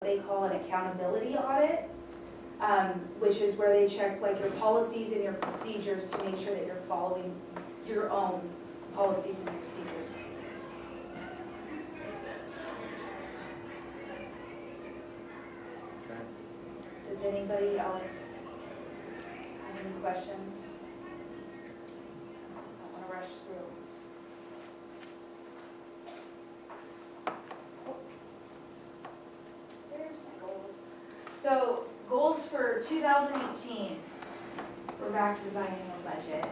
they call an accountability audit, which is where they check like your policies and your procedures to make sure that you're following your own policies and procedures. Okay. Does anybody else have any questions? I don't want to rush through. There's my goals. So goals for 2018. We're back to the biennial budget.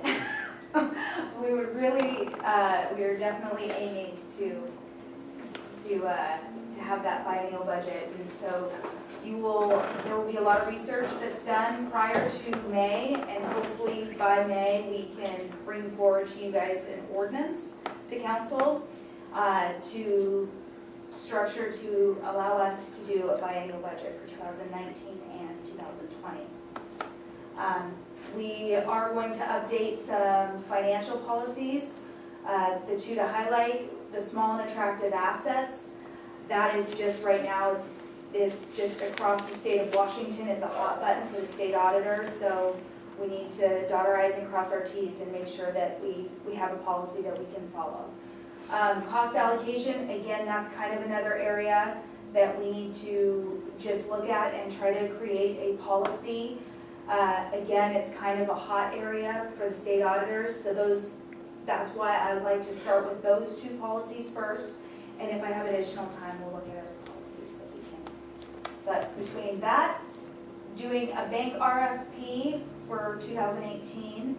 We would really, we are definitely aiming to have that biennial budget, and so there will be a lot of research that's done prior to May, and hopefully by May we can bring forward to you guys an ordinance to council to structure to allow us to do a biennial budget for 2019 and 2020. We are going to update some financial policies. The two to highlight, the small and attractive assets. That is just right now, it's just across the state of Washington. It's a hot button for the state auditor, so we need to dot our I's and cross our T's and make sure that we have a policy that we can follow. Cost allocation, again, that's kind of another area that we need to just look at and try to create a policy. Again, it's kind of a hot area for the state auditors, so that's why I would like to start with those two policies first. And if I have additional time, we'll look at other policies that we can. But between that, doing a bank RFP for 2018,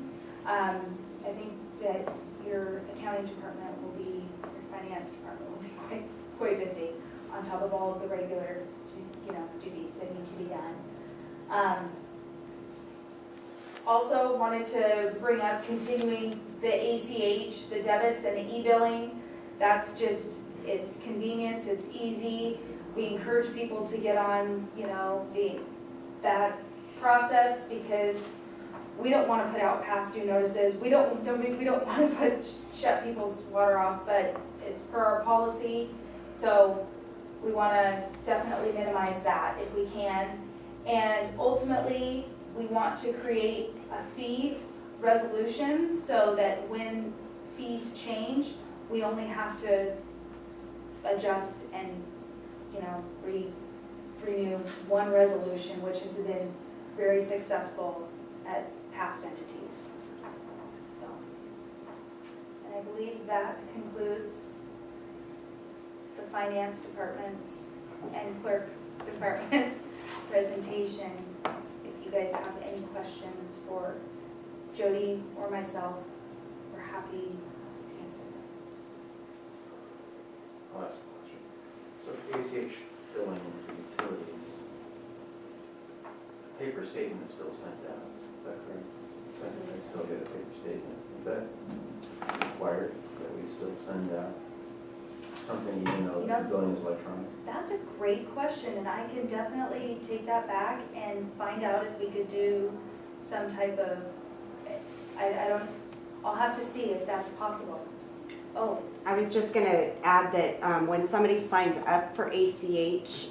I think that your accounting department will be, your finance department will be quite busy on top of all of the regular, duties that need to be done. Also wanted to bring up continuing the ACH, the debits and the e-billing. That's just, it's convenience, it's easy. We encourage people to get on, that process because we don't want to put out past due notices. We don't want to shut people's water off, but it's per our policy. So we want to definitely minimize that if we can. And ultimately, we want to create a fee resolution so that when fees change, we only have to adjust and, renew one resolution, which has been very successful at past entities. So, and I believe that concludes the finance department's and clerk department's presentation. If you guys have any questions for Jody or myself, we're happy to answer them. I'll ask a question. So for ACH billing for utilities, a paper statement is still sent out, is that correct? I still get a paper statement. Is that required that we still send out something even though the billing is electronic? That's a great question, and I can definitely take that back and find out if we could do some type of, I'll have to see if that's possible. Oh, I was just going to add that when somebody signs up for ACH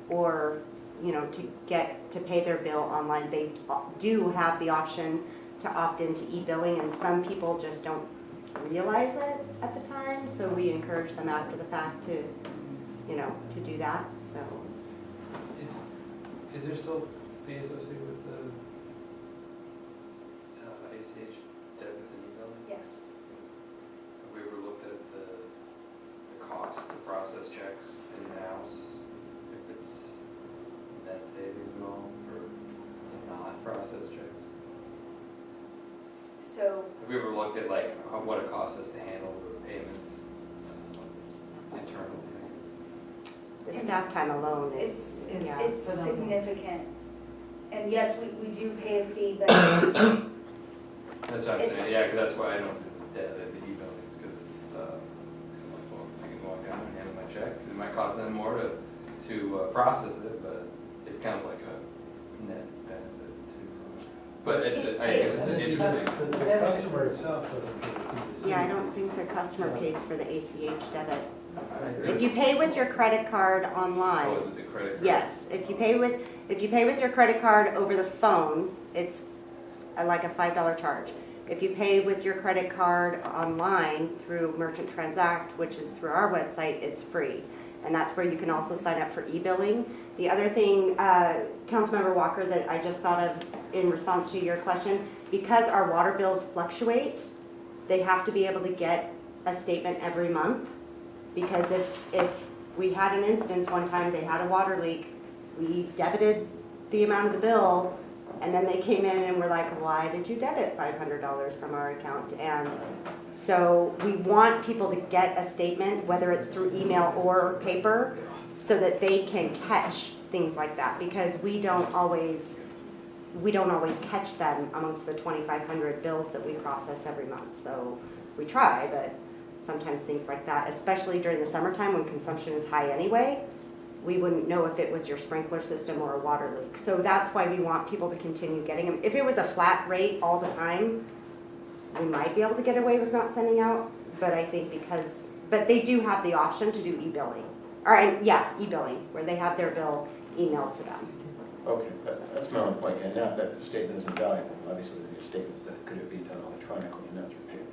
or, to pay their bill online, they do have the option to opt into e-billing, and some people just don't realize it at the time, so we encourage them after the fact to, to do that. So, is there still fee associated with the ACH debits and e-billing? yes. Have we ever looked at the cost to process checks in-house, if it's net savings and all, or to not process checks? So, Have we ever looked at what it costs us to handle the payments internally? the staff time alone it's is, yeah, for them. significant. And yes, we do pay a fee, but That's what I'm saying, yeah, because that's why I don't do the e-billing, is because it's, well, I can walk down and hand my check. It might cost them more to process it, but it's kind of like a net benefit to, but I guess it's an interesting. The customer itself doesn't pay the fee. Yeah, I don't think the customer pays for the ACH debit. If you pay with your credit card online, Oh, is it the credit card? yes, if you pay with your credit card over the phone, it's like a $5 charge. If you pay with your credit card online through Merchant Transact, which is through our website, it's free. And that's where you can also sign up for e-billing. The other thing, Councilmember Walker, that I just thought of in response to your question, because our water bills fluctuate, they have to be able to get a statement every month. Because if we had an instance one time, they had a water leak, we debited the amount of the bill, and then they came in and were like, why did you debit $500 from our account? And so we want people to get a statement, whether it's through email or paper, so that they can catch things like that, because we don't always catch them amongst the 2,500 bills that we process every month. So we try, but sometimes things like that, especially during the summertime when consumption is high anyway, we wouldn't know if it was your sprinkler system or a water leak. So that's why we want people to continue getting them. If it was a flat rate all the time, we might be able to get away with not sending out, but I think but they do have the option to do e-billing. E-billing, where they have their bill emailed to them. Okay, that's my only point, and not that the statement is invaluable, obviously there's a statement that could it be done electronically and not through paper.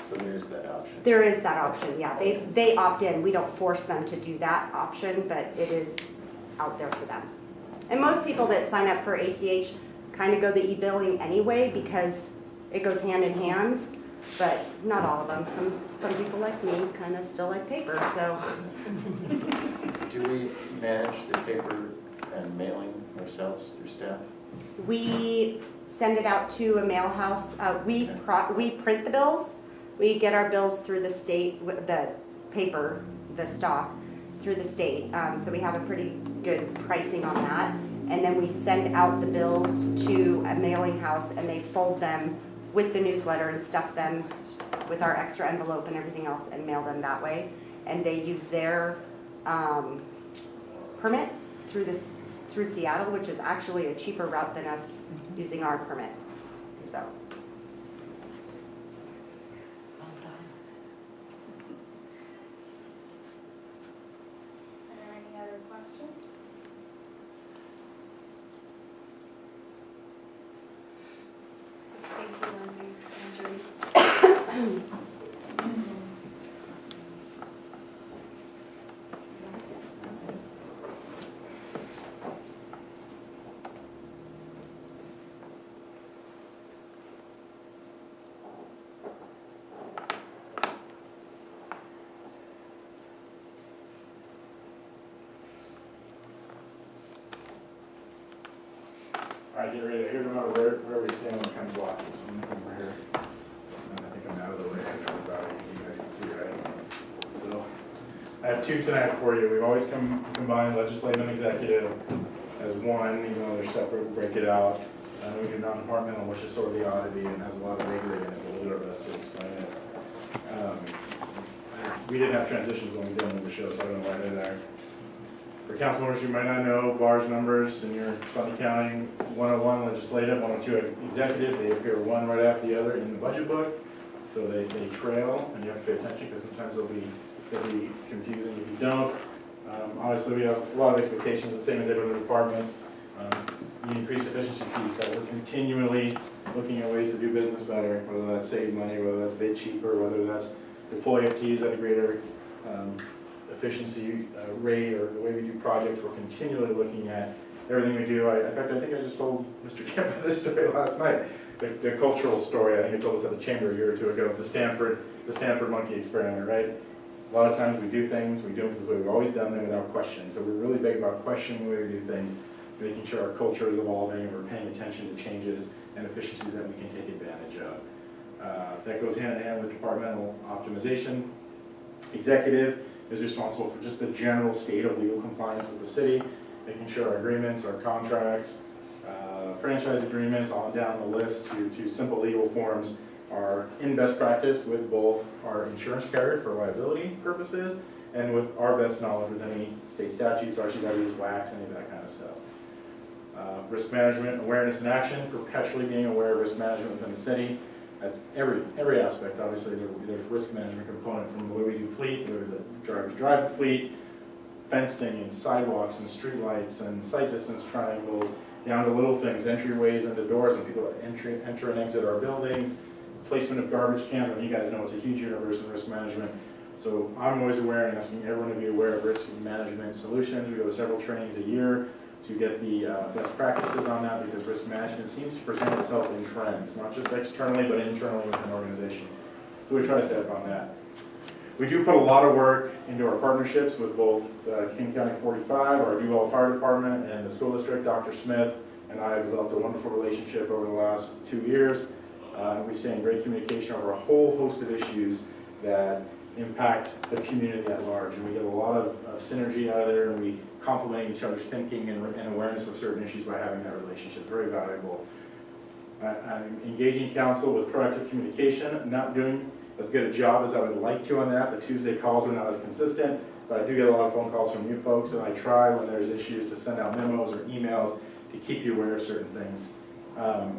So there is that option. There is that option, yeah. They opt in. We don't force them to do that option, but it is out there for them. And most people that sign up for ACH kind of go the e-billing anyway because it goes hand in hand, but not all of them. Some people like me kind of still like paper, so. Do we manage the paper and mailing ourselves through staff? We send it out to a mail house. We print the bills. We get our bills through the state, the paper, the stock, through the state. So we have a pretty good pricing on that. And then we send out the bills to a mailing house and they fold them with the newsletter and stuff them with our extra envelope and everything else and mail them that way. And they use their permit through Seattle, which is actually a cheaper route than us using our permit. So. Are there any other questions? Thank you, Lindsay and Judy. All right, get ready to hear about where we stand when it comes to blocking. So I'm over here. And I think I'm out of the way of everybody. You guys can see, right? So I have two tonight for you. We've always combined legislative and executive as one, even though they're separate, we'll break it out. We do non-departmental, which is sort of the oddity and has a lot of vagary in it, but we'll do our best to explain it. We didn't have transitions when we did the show, so I don't know why they're there. For council members you might not know, bars, numbers in your fund accounting, 101 legislative, 102 executive, they appear one right after the other in the budget book. So they trail, and you have to pay attention because sometimes they'll be confusing if you don't. Obviously, we have a lot of expectations, the same as every other department. The increased efficiency piece that we're continually looking at ways to do business better, whether that's save money, whether that's bid cheaper, whether that's deploy FTEs at a greater efficiency rate, or the way we do projects. We're continually looking at everything we do. In fact, I think I just told Mr. Kemper this story last night, the cultural story. I think I told us at the chamber a year or two ago, the Stanford monkey experiment, right? A lot of times we do things, we do them because we've always done them without question. So we're really big about questioning the way we do things, making sure our culture is evolving and we're paying attention to changes and efficiencies that we can take advantage of. That goes hand in hand with departmental optimization. Executive is responsible for just the general state of legal compliance with the city, making sure our agreements, our contracts, franchise agreements, on down the list to simple legal forms are in best practice with both our insurance carrier for liability purposes and with our best knowledge with any state statutes, RCWs, WACs, any of that kind of stuff. Risk management, awareness and action, perpetually being aware of risk management within the city. That's every aspect. Obviously, there's risk management component from the way we do fleet, the way the drivers drive the fleet, fencing and sidewalks and streetlights and sight distance triangles, down to little things, entryways into doors and people that enter and exit our buildings, placement of garbage cans. I mean, you guys know it's a huge universe in risk management. So I'm always aware and asking everyone to be aware of risk management solutions. We go to several trainings a year to get the best practices on that, because risk management seems to present itself in trends, not just externally, but internally within organizations. So we try to stay up on that. We do put a lot of work into our partnerships with both King County 45, our Duvall Fire Department, and the school district. Dr. Smith and I have developed a wonderful relationship over the last 2 years. We stay in great communication over a whole host of issues that impact the community at large. And we get a lot of synergy out of there, and we complement each other's thinking and awareness of certain issues by having that relationship. Very valuable. I'm engaging council with proactive communication, not doing as good a job as I would like to on that. The Tuesday calls are not as consistent, but I do get a lot of phone calls from you folks, and I try when there's issues to send out memos or emails to keep you aware of certain things. I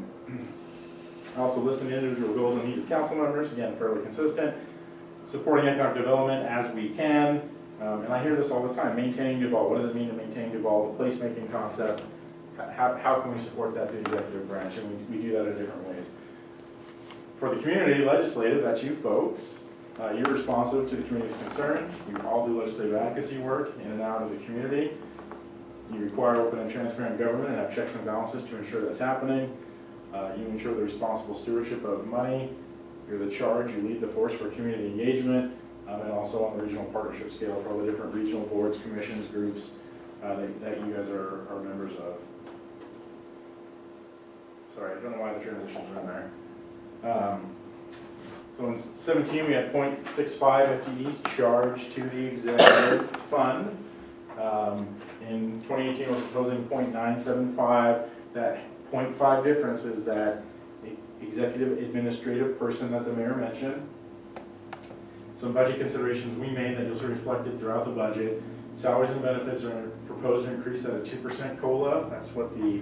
also listen to individual goals and needs of council members, again, fairly consistent. Supporting economic development as we can, and I hear this all the time, maintaining Duvall. What does it mean to maintain Duvall? The placemaking concept, how can we support that through the executive branch? And we do that in different ways. For the community, legislative, that's you folks. You're responsive to the community's concerns. We all do legislative advocacy work in and out of the community. You require open and transparent government and have checks and balances to ensure that's happening. You ensure the responsible stewardship of money. You're the charge, you lead the force for community engagement, and also on the regional partnership scale for all the different regional boards, commissions, groups that you guys are members of. Sorry, I don't know why the transitions are in there. So in 17, we had 0.65 FTEs charged to the executive fund. In 2018, we're proposing 0.975. That 0.5 difference is that executive administrative person that the mayor mentioned. Some budget considerations we made that you'll see reflected throughout the budget. Salaries and benefits are proposed to increase at a 2% COLA. That's what the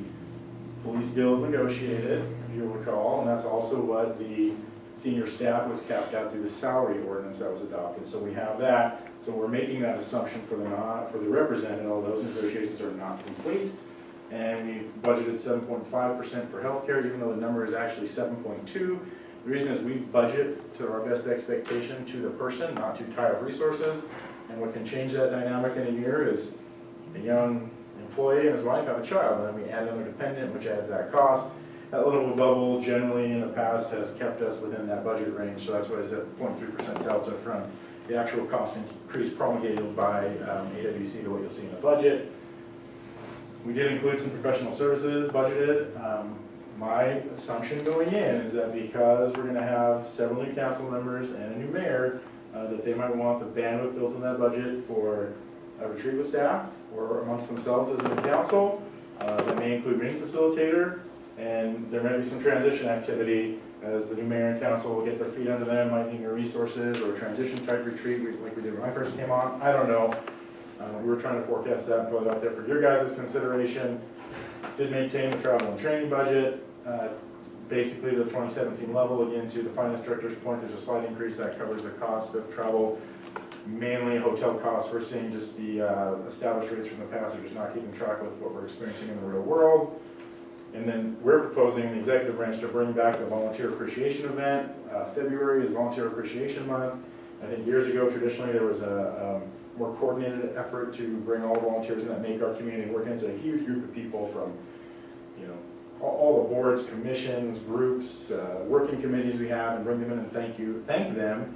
police guild negotiated, if you recall, and that's also what the senior staff was capped at through the salary ordinance that was adopted. So we have that. So we're making that assumption for the representative, although those negotiations are not complete. And we budgeted 7.5% for healthcare, even though the number is actually 7.2. The reason is we budget to our best expectation to the person, not to tie up resources. And what can change that dynamic in a year is a young employee and his wife have a child, and then we add another dependent, which adds that cost. That little bubble generally in the past has kept us within that budget range, so that's why it's at 0.3% delta from the actual cost increase promulgated by AWC to what you'll see in the budget. We did include some professional services budgeted. My assumption going in is that because we're going to have several new council members and a new mayor, that they might want the bandwidth built in that budget for a retreat with staff or amongst themselves as a new council. That may include meeting facilitator, and there may be some transition activity as the new mayor and council will get their feet under them, might need new resources, or a transition type retreat like we did when I first came on. I don't know. We were trying to forecast that and throw it out there for your guys' consideration. Did maintain the travel and training budget, basically to the 2017 level. Again, to the finance director's point, there's a slight increase that covers the cost of travel, mainly hotel costs. We're seeing just the established rates from the past are just not keeping track with what we're experiencing in the real world. And then we're proposing the executive branch to bring back the volunteer appreciation event. February is Volunteer Appreciation Month. I think years ago, traditionally, there was a more coordinated effort to bring all volunteers in that make our community work. And it's a huge group of people from, all the boards, commissions, groups, working committees we have, and bring them in and thank them,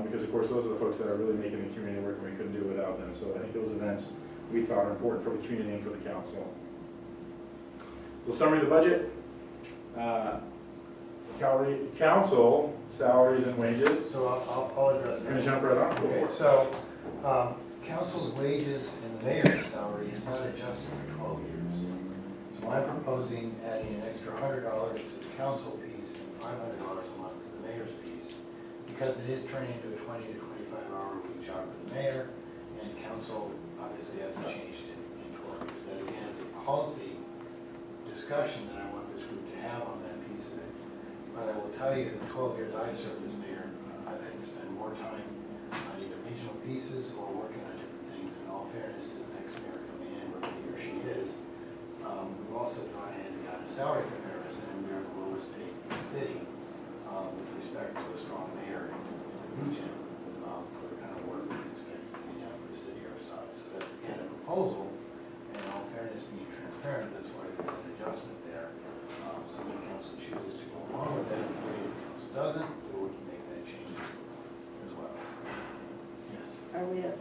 because of course those are the folks that are really making the community work, and we couldn't do it without them. So I think those events we thought are important for the community and for the council. So summary of the budget. Council salaries and wages. So I'll address Gonna that. jump right on. Okay, so council's wages and the mayor's salary is not adjusted for 12 years. So I'm proposing adding an extra $100 to the council piece and $500 a month to the mayor's piece, because it is turning into a 20 to 25 hour a week job for the mayor, and council obviously hasn't changed in 12 years. That again is a policy discussion that I want this group to have on that piece of it. but I will tell you, in the 12 years I served as mayor, I've had to spend more time on either regional pieces or working on different things. In all fairness to the next mayor coming in, whoever he or she is, we've also gone ahead and done a salary comparison, and we are the lowest paid city with respect to a strong mayor in the region for the kind of work that's expected to be done for a city our size. So that's again a proposal, and in all fairness, being transparent, that's why there's an adjustment there. So if the council chooses to go along with that, maybe the council doesn't, we can make that change as well. Yes.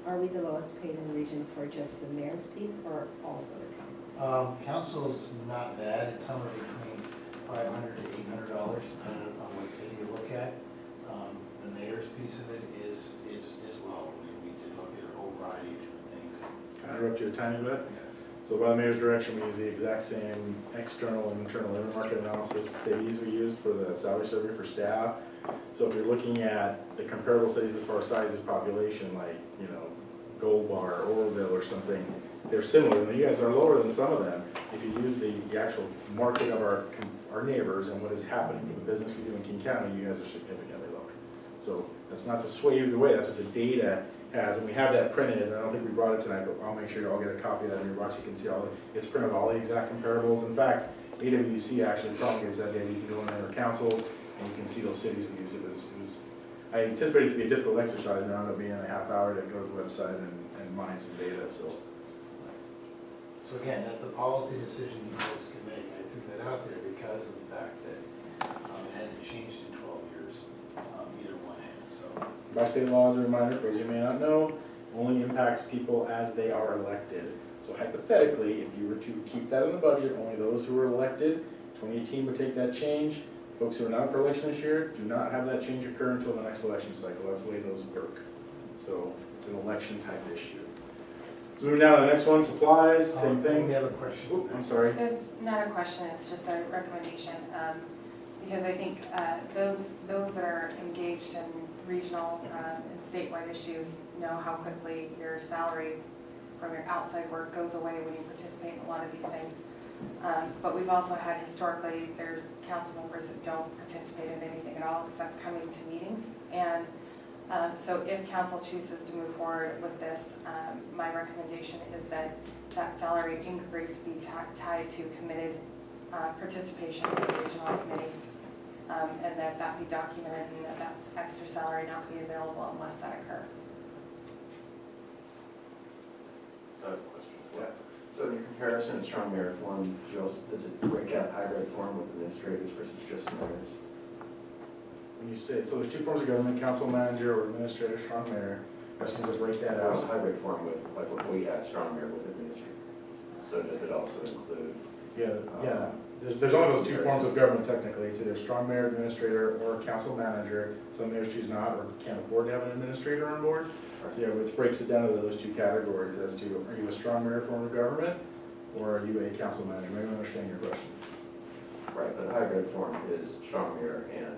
Are we the lowest paid in the region for just the mayor's piece or also the council? Council's not bad, it's somewhere between $500 to $800, depending on what city you look at. The mayor's piece of it is low. We did look at a whole variety of different things. Can I interrupt you a tiny bit? Yes. So by the mayor's direction, we use the exact same external and internal labor market analysis cities we used for the salary survey for staff. So if you're looking at the comparable cities as far as size of population, like, you know, Gold Bar, Oroville or something, they're similar, and you guys are lower than some of them. If you use the actual market of our neighbors and what is happening for the business we do in King County, you guys are significantly lower. So that's not to sway you either way, that's what the data has, and we have that printed, and I don't think we brought it tonight, but I'll make sure you all get a copy of that in your box. You can see it's printed all the exact comparables. In fact, AWC actually promulgates that data. You can go in there councils, and you can see those cities we use. I anticipated it to be a difficult exercise, and it ended up being a half hour to go to the website and mine some data, so. So again, that's a policy decision you folks can make. I threw that out there because of the fact that it hasn't changed in 12 years. Either one has, so. By state law, as a reminder, for those you may not know, only impacts people as they are elected. So hypothetically, if you were to keep that in the budget, only those who were elected, 2018 would take that change. Folks who are not up for election this year do not have that change occur until the next election cycle. That's the way those work. So it's an election type issue. So moving down to the next one, supplies, same thing. We have a question. Oop, I'm sorry. It's not a question, it's just a recommendation, because I think those that are engaged in regional and statewide issues know how quickly your salary from your outside work goes away when you participate in a lot of these things. But we've also had historically, there are council members that don't participate in anything at all except coming to meetings. And so if council chooses to move forward with this, my recommendation is that that salary increase be tied to committed participation in the regional committees, and that be documented, and that that's extra salary not be available unless that occur. So I have a question. Yes. So in your comparison, strong mayor form, does it break out hybrid form with administrators versus just mayors? When you say, so there's two forms of government, council manager or administrator, strong mayor. Questions to break that Or is out. hybrid form with, like what we have, strong mayor with administrators? So does it also include? Yeah. There's only those two forms of government technically. It's either strong mayor, administrator, or council manager. Some mayors choose not or can't afford to have an administrator on board. So yeah, which breaks it down to those two categories as to, are you a strong mayor form of government, or are you a council manager? Maybe I understand your question. Right, but hybrid form is strong mayor and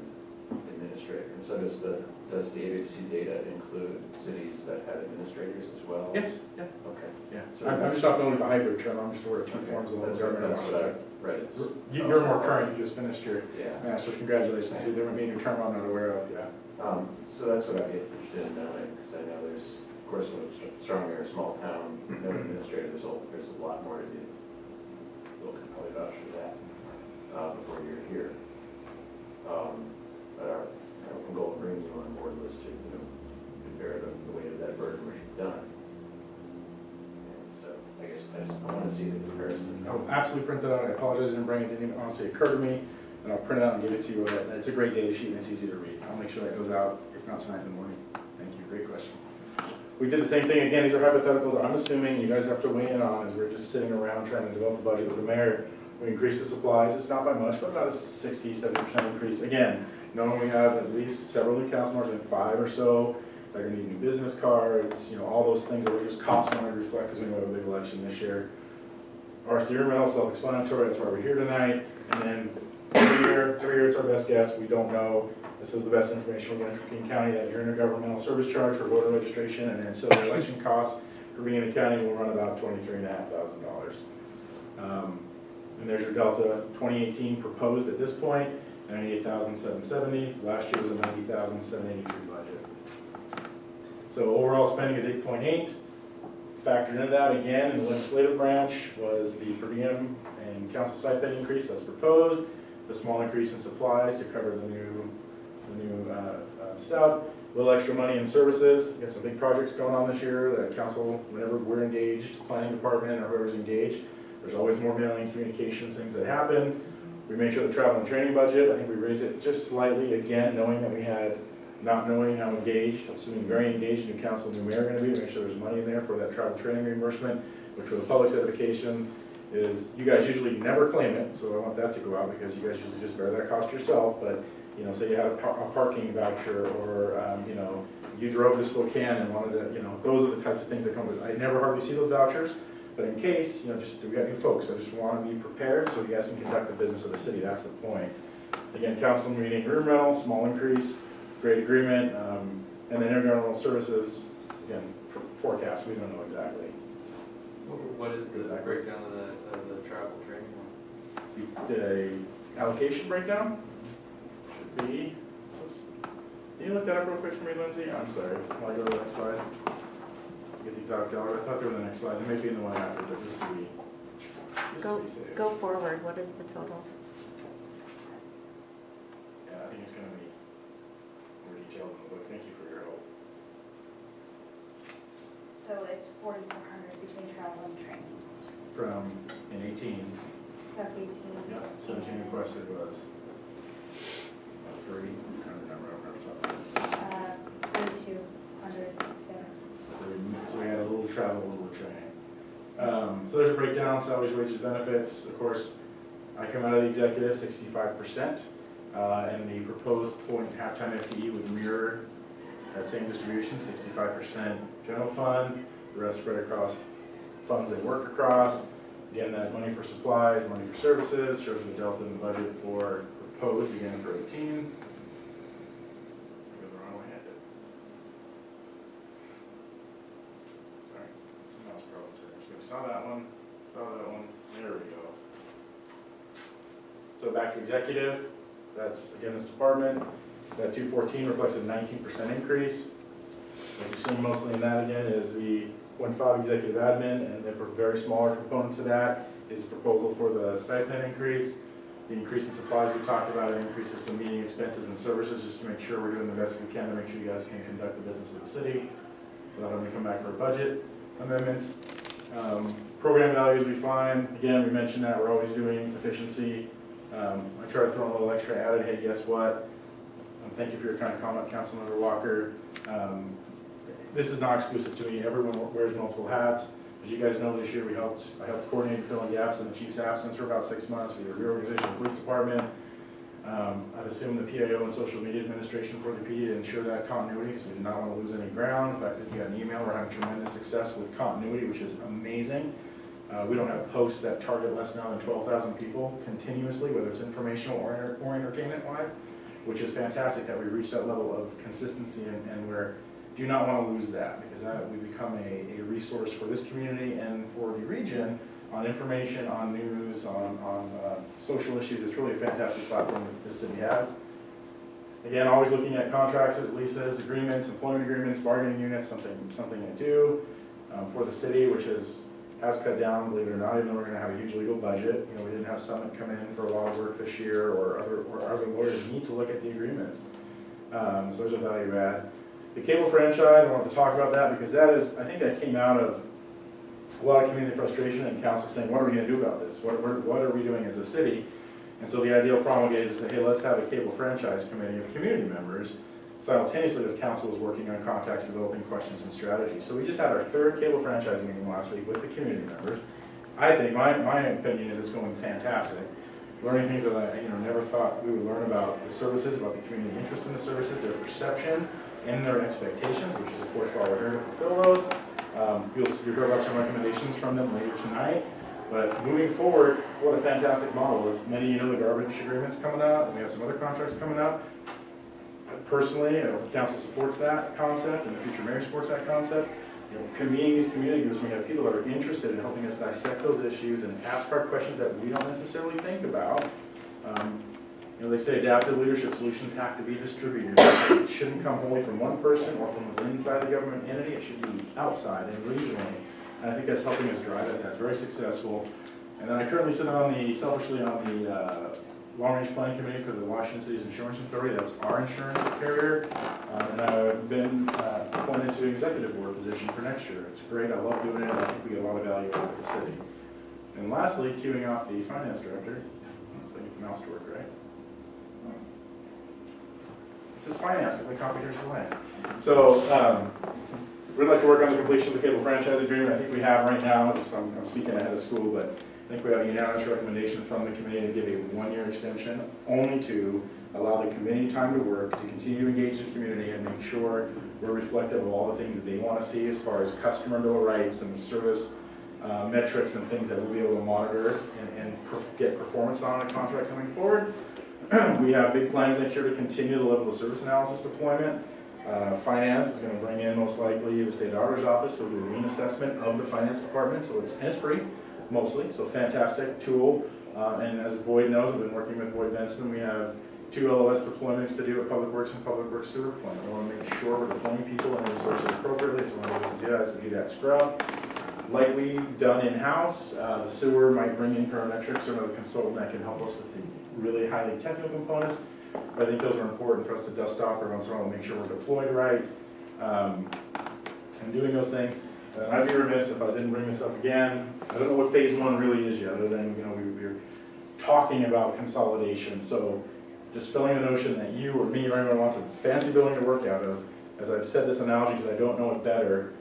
administrator. And so does the AWC data include cities that have administrators as well? Yes, yeah. Okay. Yeah. So I'm just not familiar with the hybrid term. I'm just aware of two Okay. forms of That's government. what I've read. It's- You're more current. You just finished your Yeah. master's. Congratulations. See, there might be a new term I'm not aware of, yeah. So that's what I'd be interested in knowing, because I know there's, of course, with strong mayor, small town, no administrator, there's a lot more to do. We'll probably vouch for that before you're here. But our open goal of bringing you on board was to, bear the weight of that burden which you've done. And so I guess I want to see the comparison. I'll absolutely print that out. I apologize, I didn't bring it, didn't even honestly occur to me. And I'll print it out and give it to you. It's a great data sheet and it's easy to read. I'll make sure that goes out, if not tonight in the morning. Thank you, great question. We did the same thing, again, these are hypotheticals. I'm assuming you guys have to weigh in on as we're just sitting around trying to develop the budget with the mayor. We increase the supplies, it's not by much, but about a 60, 70% increase. Again, knowing we have at least several new council members, I think 5 or so, they're gonna need new business cards, all those things that we just cost want to reflect because we know we have a big election this year. Our steering wheel, self-explanatory, that's why we're here tonight. And then every year it's our best guess, we don't know. This is the best information we're getting from King County, that your intergovernmental service charge for voter registration and then civil election costs for being in the county will run about $23,500. And there's your delta, 2018 proposed at this point. $98,770. Last year was a $90,783 budget. So overall spending is 8.8. Factored into that again in the legislative branch was the per diem and council stipend increase that's proposed, the small increase in supplies to cover the new stuff, a little extra money in services. We got some big projects going on this year that council, whenever we're engaged, planning department or whoever's engaged, there's always more mailing, communications, things that happen. We made sure the travel and training budget, I think we raised it just slightly, again, knowing that we had, not knowing how engaged, assuming very engaged new council, new mayor are gonna be, to make sure there's money in there for that travel training reimbursement, which for the public's edification is, you guys usually never claim it, so I want that to go out because you guys usually just bear that cost yourself, but, you know, say you had a parking voucher or, you know, you drove to Spokane and wanted to, you know, those are the types of things that come with it. I never hardly see those vouchers, but in case, you know, just, we got new folks, I just want to be prepared so you guys can conduct the business of the city, that's the point. Again, council meeting room rental, small increase, great agreement, and then intergovernmental services, again, forecast, we don't know exactly. What is the breakdown of the travel training one? We did a allocation breakdown, should be, oops. Can you look that up real quick for me, Lindsay? I'm sorry, can I go to the next slide? Get the exact dollar, I thought they were in the next slide, they may be in the one after, but just to be safe. Go forward, what is the total? Yeah, I think it's gonna be more detailed in the book, thank you for your help. So it's 4,400 between travel and training. From, in 18, That's 18. yeah, 17 requested was 30, I don't remember, I don't remember top of my head. 3,200 together. So we had a little travel, a little training. So there's a breakdown, salaries, wages, benefits. Of course, I come out of the executive, 65%, and the proposed halftime FTE would mirror that same distribution, 65% general fund, the rest spread across funds they work across. Again, that money for supplies, money for services, shows the delta in the budget for proposed, again for 18. Saw that one, there we go. So back to executive, that's again this department, that 214 reflects a 19% increase. What you're seeing mostly in that again is the 0.5 executive admin, and then a very smaller component to that is the proposal for the stipend increase. The increase in supplies we talked about, it increases some meeting expenses and services just to make sure we're doing the best we can to make sure you guys can conduct the business of the city without having to come back for a budget amendment. Program values we find, again, we mentioned that we're always doing efficiency. I try to throw in a little extra added, hey, guess what? Thank you for your kind comment, Councilmember Walker. This is not exclusive to me, everyone wears multiple hats. As you guys know, this year I helped coordinate filling gaps in the chief's absence for about 6 months. We did a reorganization of the police department. I've assumed the PAO and social media administration for the PD to ensure that continuity because we did not want to lose any ground. In fact, if you got an email, we're having tremendous success with continuity, which is amazing. We don't have posts that target less now than 12,000 people continuously, whether it's informational or entertainment-wise, which is fantastic that we reach that level of consistency and we do not want to lose that because we become a resource for this community and for the region on information, on news, on social issues. It's really a fantastic platform that this city has. Again, always looking at contracts, leases, agreements, employment agreements, bargaining units, something I do for the city, which has cut down, believe it or not, even though we're going to have a huge legal budget. You know, we didn't have Summit come in for a lot of work this year, or other lawyers need to look at the agreements. So there's a value add. The cable franchise, I wanted to talk about that because that is, I think that came out of a lot of community frustration and council saying, what are we going to do about this? What are we doing as a city? And so the idea promulgated to say, hey, let's have a cable franchise committee of community members simultaneously as council is working on contacts, developing questions and strategies. So we just had our third cable franchise meeting last week with the community members. I think, my opinion is it's going fantastic. Learning things that I never thought we would learn about the services, about the community interest in the services, their perception, and their expectations, which is of course why we're here to fulfill those. You'll hear about some recommendations from them later tonight. But moving forward, what a fantastic model. As many the garbage agreements coming out, and we have some other contracts coming up. Personally, the council supports that concept, and the future mayor supports that concept. Convening these community groups, we have people that are interested in helping us dissect those issues and ask hard questions that we don't necessarily think about. You know, they say adaptive leadership solutions have to be distributed. It shouldn't come only from one person or from within inside the government entity, it should be outside and regionally. And I think that's helping us drive it, that's very successful. And then I currently sit on the, selfishly on the Long Range Planning Committee for the Washington City's Insurance Authority, that's our insurance carrier. And I've been appointed to an executive board position for next year. It's great, I love doing it, I think we get a lot of value out of the city. And lastly, queuing off the finance director, so I get the mouse to work, right? It says finance, because I copied yours away. So, we'd like to work on the completion of the cable franchise agreement. I think we have right now, just I'm speaking ahead of school, but I think we have a unanimous recommendation from the committee to give a one-year extension, only to allow the committee time to work, to continue to engage the community and make sure we're reflective of all the things that they want to see as far as customer bill of rights and service metrics and things that we'll be able to monitor and get performance on a contract coming forward. We have big plans next year to continue the level of service analysis deployment. Finance is going to bring in most likely the state auditor's office, so we'll do a lean assessment of the finance department, so it's free, mostly, so fantastic tool. And as Boyd knows, I've been working with Boyd Benson, we have 2 LOS deployments to do at Public Works and Public Works sewer deployment. We want to make sure we're deploying people and resources appropriately, so one of the ways to do that is to do that scrub. Likely done in-house, the sewer might bring in parametrics or another consultant that can help us with the really highly technical components. But I think those are important for us to dust off every once in a while and make sure we're deployed right, and doing those things. I'd be remiss if I didn't bring this up again. I don't know what phase 1 really is yet, other than, you know, we're talking about consolidation. So dispelling the notion that you or me or anyone wants a fancy building to work out of. As I've said this analogy because I don't know it better,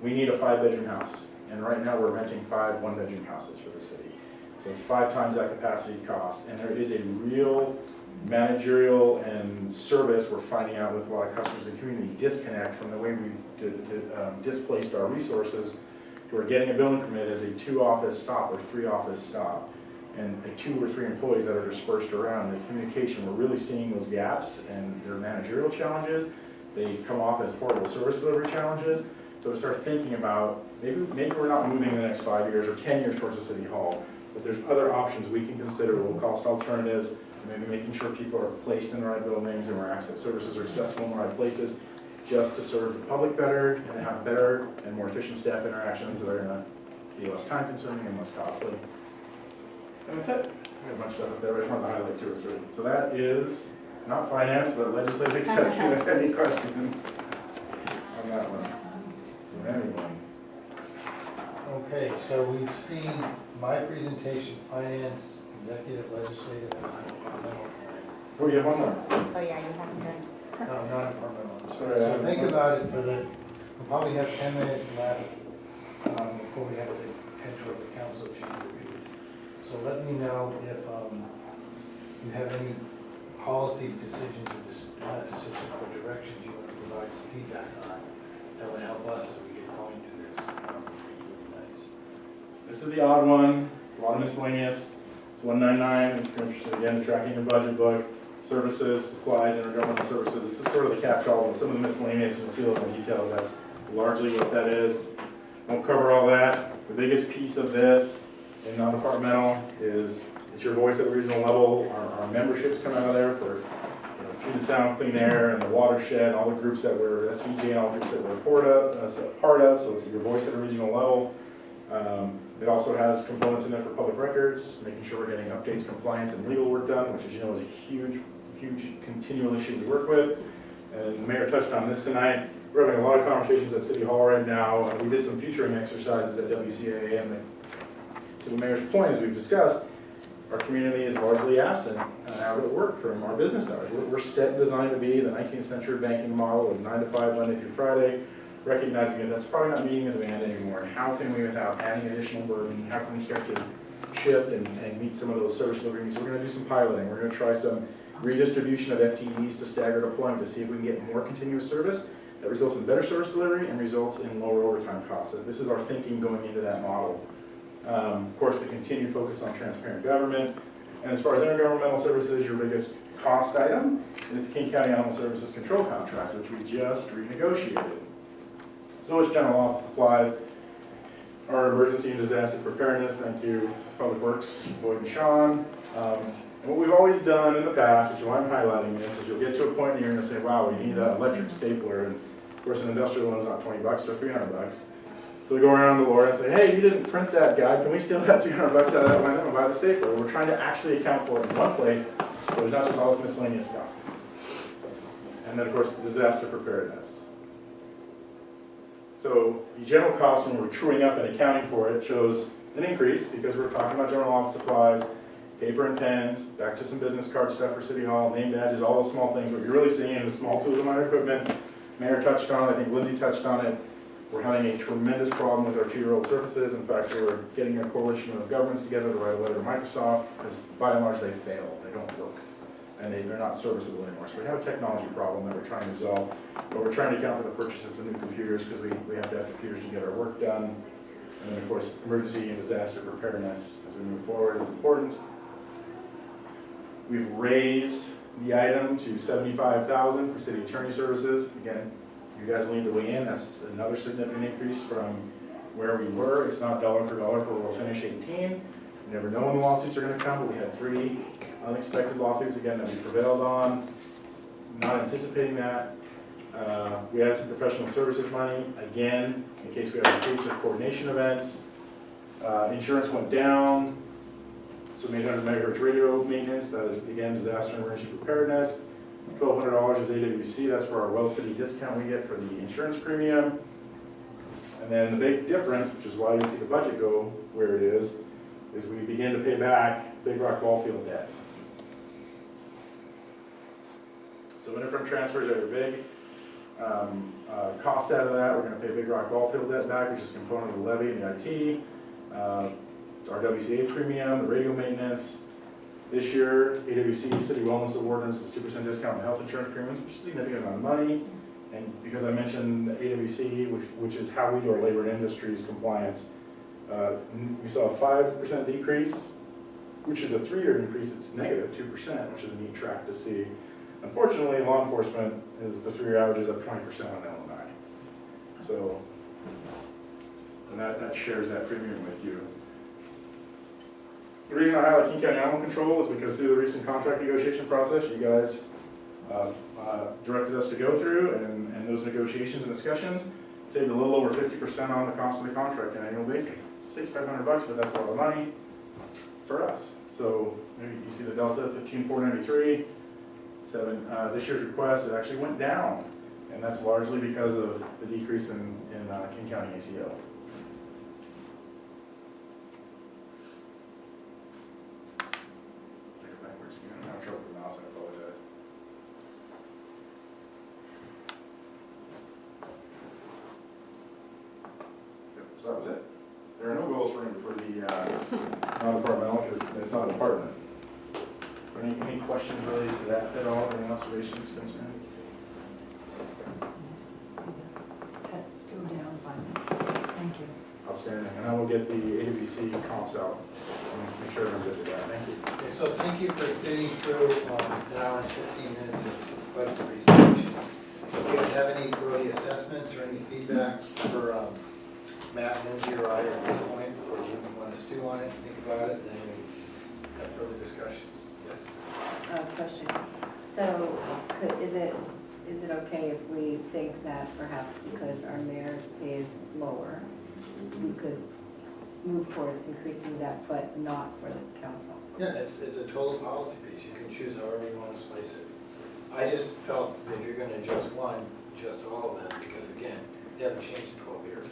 we need a 5-bedroom house. And right now we're renting 5 one-bedroom houses for the city. So it's 5 times that capacity cost. And there is a real managerial and service we're finding out with a lot of customers and community disconnect from the way we've displaced our resources to where getting a building permit is a 2-office stop or 3-office stop. And 2 or 3 employees that are dispersed around the communication, we're really seeing those gaps and their managerial challenges. They come off as horrible service delivery challenges. So to start thinking about, maybe we're not moving in the next 5 years or 10 years towards the city hall, but there's other options we can consider, low-cost alternatives, maybe making sure people are placed in the right buildings and where access services are accessible in the right places, just to serve the public better and have better and more efficient staff interactions that are going to be less time-consuming and less costly. And that's it. We have a bunch of stuff up there, I just wanted to highlight 2 or 3. So that is not finance, but legislative executive. Any questions on that one? From anyone? Okay, so we've seen my presentation, finance, executive, legislative, and non-departmental tonight. Oh, you have one more? Oh, yeah, you haven't done. No, non-departmental, I'm Sorry, sorry. So think about it we'll probably have 10 minutes left before we have to head towards the council chamber piece. So let me know if you have any policy decisions or not decisions, but directions you want to provide some feedback on that would help us as we get going through this. Really nice. This is the odd one. It's a lot of miscellaneous. It's 199, again, the tracking and budget book, services, supplies, intergovernmental services. This is sort of the catch-all of some of the miscellaneous, and we'll see a little more details. That's largely what that is. Won't cover all that. The biggest piece of this in non-departmental is it's your voice at the regional level. Our memberships come out of there for clean sound, clean air, and the watershed, and all the groups that we're, SVG and all the groups that we're part of, so it's your voice at a regional level. It also has components in there for public records, making sure we're getting updates, compliance, and legal work done, which as you know is a huge continual issue we work with. And the mayor touched on this tonight. We're having a lot of conversations at City Hall right now. We did some featuring exercises at WCAA, and to the mayor's point, as we've discussed, our community is largely absent out at work from our business hours. We're set and designed to be the 19th century banking model of 9 to 5, Monday through Friday, recognizing that that's probably not meeting the demand anymore. And how can we, without adding additional burden, how can we start to shift and meet some of those service delivery needs? So we're going to do some piloting. We're going to try some redistribution of FTEs to stagger deployment to see if we can get more continuous service that results in better service delivery and results in lower overtime costs. So this is our thinking going into that model. Of course, the continued focus on transparent government. And as far as intergovernmental services, your biggest cost item is the King County Animal Services Control Contract, which we just renegotiated. So is general office supplies. our emergency and disaster preparedness. Thank you, Public Works, Boyd and Sean. And what we've always done in the past, which is why I'm highlighting this, is you'll get to a point and you're gonna say, wow, we need an electric stapler. And of course, an industrial one's not 20 bucks, they're 300 bucks. So we go around the Lord and say, hey, you didn't print that guide, can we steal that 300 bucks out of that line item and buy the stapler? We're trying to actually account for it in one place, so there's not just all this miscellaneous stuff. And then, of course, disaster preparedness. So the general cost when we're truing up and accounting for it shows an increase because we're talking about general office supplies, paper and pens, back to some business card stuff for City Hall, name badges, all those small things. What you're really seeing is small tools and minor equipment. Mayor touched on it, I think Lindsay touched on it. We're having a tremendous problem with our 2-year-old surfaces. In fact, we're getting a coalition of governments together to write a letter to Microsoft because by and large they fail, they don't work, and they're not serviceable anymore. So we have a technology problem that we're trying to resolve, but we're trying to account for the purchases of new computers because we have to have computers to get our work done. And then of course, emergency and disaster preparedness as we move forward is important. We've raised the item to $75,000 for city attorney services. Again, you guys will need to weigh in. That's another significant increase from where we were. It's not dollar for dollar for where we'll finish 18. You never know when the lawsuits are going to come, but we had 3 unexpected lawsuits again that we prevailed on. Not anticipating that. We had some professional services money again in case we have a breach of coordination events. Insurance went down. Some 800 megahertz radio maintenance. That is again disaster and emergency preparedness. $1,200 is AWC, that's for our Wells City discount we get for the insurance premium. And then the big difference, which is why you see the budget go where it is we begin to pay back Big Rock Ballfield debt. So interfund transfers are a big cost out of that. We're going to pay Big Rock Ballfield debt back, which is a component of the levy and the IT. Our WCA premium, the radio maintenance. This year, AWC City Wellness Award is 2% discount on health insurance premiums, which is a significant amount of money. And because I mentioned AWC, which is how we do our labor and industries compliance, we saw a 5% decrease, which is a 3-year increase. It's negative 2%, which is a neat track to see. Unfortunately, law enforcement is the 3-year average is up 20% on Illinois. So, and that shares that premium with you. The reason I highlight King County Animal Control is because through the recent contract negotiation process, you guys directed us to go through, and those negotiations and discussions saved a little over 50% on the cost of the contract on an annual basis. $6,500, but that's a lot of money for us. So maybe you see the delta, 15,493. This year's request, it actually went down, and that's largely because of the decrease in King County ACO. I'm having trouble with the mouse, I apologize. Yep, so that was it. There are no goals for the non-departmental because it's not a department. Any questions related to that at all? Any observations, concerns? Go down finally. Thank you. Outstanding. And I will get the AWC comps out. Make sure I'm good with that. Thank you. Okay, so thank you for sitting through an hour and 15 minutes of budget presentation. Do you guys have any early assessments or any feedback for Matt, Lindsay, or I at this point? Or do you want to stew on it, think about it, then we have further discussions? Yes? Question. So is it okay if we think that perhaps because our mayor's pay is lower, we could move towards increasing that, but not for the council? Yeah, it's a total policy piece. You can choose however you want to slice it. I just felt that if you're going to adjust one, adjust all of them, because again, they haven't changed in 12 years.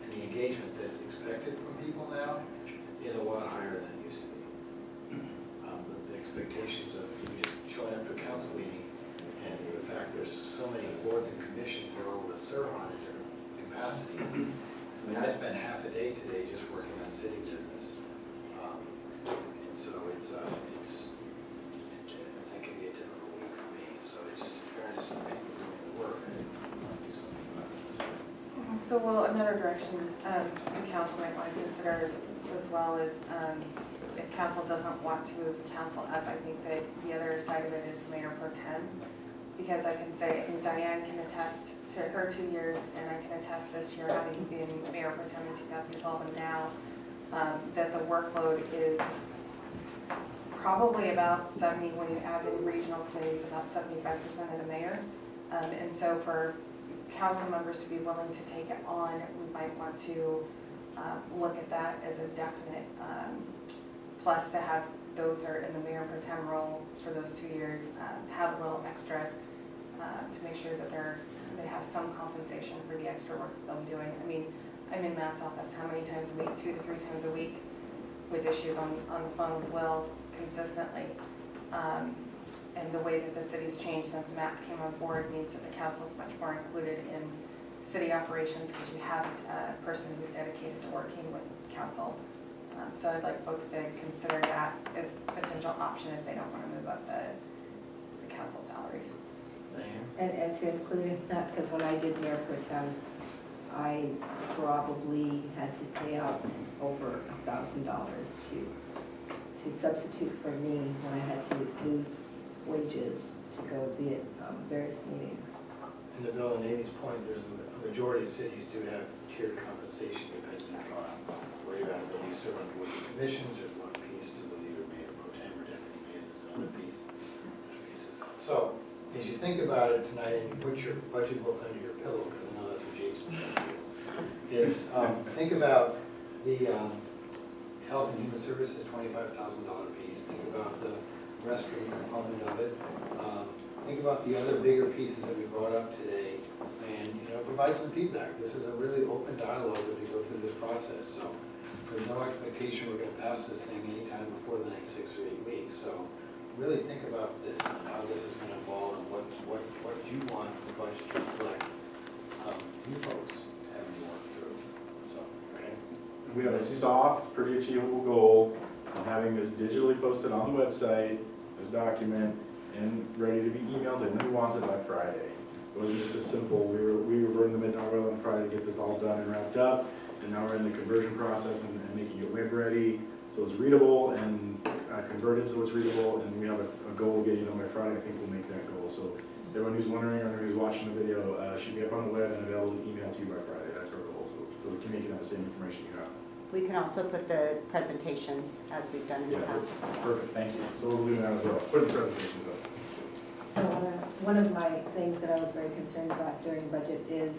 And the engagement that's expected from people now is a lot higher than it used to be. The expectations of you just showing up to a council meeting and the fact there's so many boards and commissions that all of us serve on in different capacities. I mean, I spent half a day today just working on city business. And so that can be a typical week for me. So it's just in fairness to the people doing the work, I want to do something about it as well. So, well, another direction the council might want to consider as well is if council doesn't want to move the council up, I think that the other side of it is mayor pro tem. because I can say, and Diane can attest to her 2 years, and I can attest this year, having been mayor pro tem in 2012 and now, that the workload is probably about 70, when you add in regional committees, about 75% of the mayor. And so for council members to be willing to take it on, we might want to look at that as a definite plus, to have those that are in the mayor pro tem role for those 2 years have a little extra to make sure that they have some compensation for the extra work that they'll be doing. I mean, I'm in Matt's office how many times a week? 2 to 3 times a week with issues on the phone with Will consistently. And the way that the city's changed since Matt's came on board means that the council's much more included in city operations, because you have a person who's dedicated to working with council. So I'd like folks to consider that as a potential option if they don't want to move up the council salaries. And to include in that, because when I did mayor pro tem, I probably had to pay out over $1,000 to substitute for me when I had to lose wages to go be at various meetings. And to Bill and Amy's point, there's a majority of cities do have tiered compensation depending on where you're at, whether you serve on boards and commissions, there's one piece to whether you're mayor pro tem or deputy mayor, there's another piece. There's pieces. So, as you think about it tonight, and you put your budget book under your pillow, because I know that's what Jason does do, is think about the health and human services $25,000 piece. Think about the restroom component of it. Think about the other bigger pieces that we brought up today, and provide some feedback. This is a really open dialogue as we go through this process. So there's no expectation we're going to pass this thing anytime before the next 6 or 8 weeks. So really think about this and how this is going to evolve, and what you want the budget to reflect. You folks having worked through. So okay. We have a soft, pretty achievable goal of having this digitally posted on the website, this document, and ready to be emailed to anyone who wants it by Friday. It wasn't just a simple, we were burning the midnight oil on Friday to get this all done and wrapped up, and now we're in the conversion process and making it web ready, so it's readable, and converted so it's readable, and we have a goal of getting it on by Friday. I think we'll make that goal. So everyone who's wondering or who's watching the video should be up on the web and available to email to you by Friday. That's our goal, so we can make it on the same information you have. We can also put the presentations as we've done in the Yeah, past. perfect, thank you. So we'll do that as well. Put the presentations up. So one of my things that I was very concerned about during budget is